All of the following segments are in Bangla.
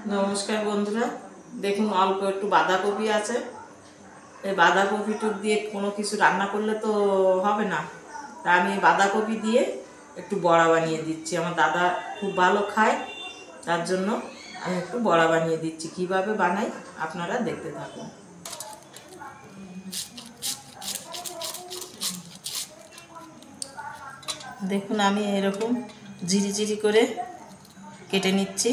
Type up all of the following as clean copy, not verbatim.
नमस्कार बंधुरा देखুন অল্প একটু বাঁধাকপি আছে এই বাঁধাকপিটুক দিয়ে কোনো কিছু রান্না করলে তো হবে না তাই আমি বাঁধাকপি দিয়ে একটু বড়া বানিয়ে দিচ্ছি আমার দাদা খুব ভালো খায় তার জন্য আমি একটু বড়া বানিয়ে দিচ্ছি কিভাবে বানাই আপনারা দেখতে থাকুন দেখুন আমি এরকম জিরি জিরি করে কেটে নিচ্ছি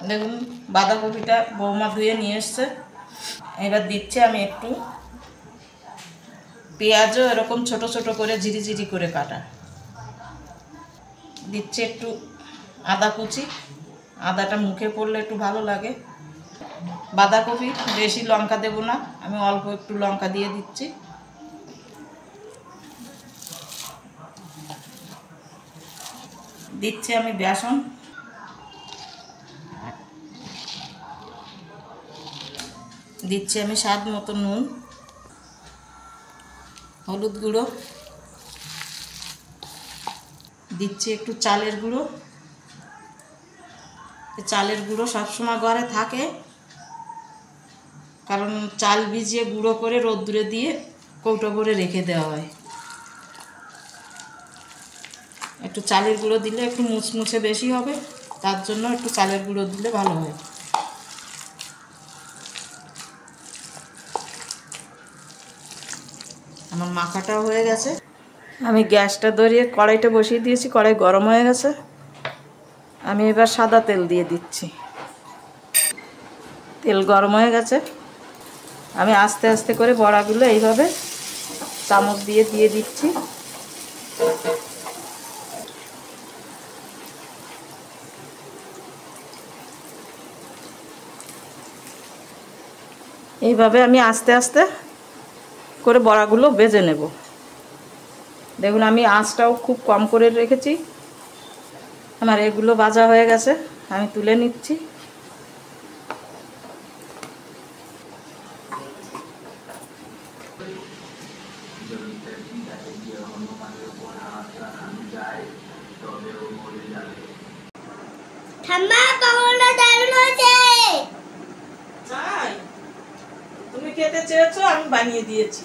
দেখুন বাঁধাকপিটা বৌমা ধুয়ে নিয়ে এসছে এবার দিচ্ছি আমি একটু পেঁয়াজও এরকম ছোট ছোট করে জিরি জিরি করে কাটা দিচ্ছি একটু আদা কুচি আদাটা মুখে পড়লে একটু ভালো লাগে বাঁধাকপি বেশি লঙ্কা দেব না আমি অল্প একটু লঙ্কা দিয়ে দিচ্ছি দিচ্ছি আমি বেসন দিচ্ছি আমি স্বাদ মতো নুন হলুদ গুঁড়ো দিচ্ছি একটু চালের গুঁড়ো চালের গুঁড়ো সবসময় ঘরে থাকে কারণ চাল ভিজিয়ে গুঁড়ো করে রোদ্দুরে দিয়ে কৌটো করে রেখে দেওয়া হয় একটু চালের গুঁড়ো দিলে একটু মুচমুচে বেশি হবে তার জন্য একটু চালের গুঁড়ো দিলে ভালো হয় আমার মাখাটাও হয়ে গেছে আমি গ্যাসটা ধরিয়ে কড়াইটা বসিয়ে দিয়েছি কড়াই গরম হয়ে গেছে আমি এবার সাদা তেল দিয়ে দিচ্ছি তেল গরম হয়ে গেছে আমি আস্তে আস্তে করে বড়াগুলো এইভাবে চামচ দিয়ে দিয়ে দিচ্ছি এইভাবে আমি আস্তে আস্তে করে বড়াগুলো ভেজে নেব দেখুন আমি আঁচটাও খুব কম করে রেখেছি আমার এগুলো ভাজা হয়ে গেছে আমি তুলে নিচ্ছি তুমি খেতে চেয়েছো আমি বানিয়ে দিয়েছি।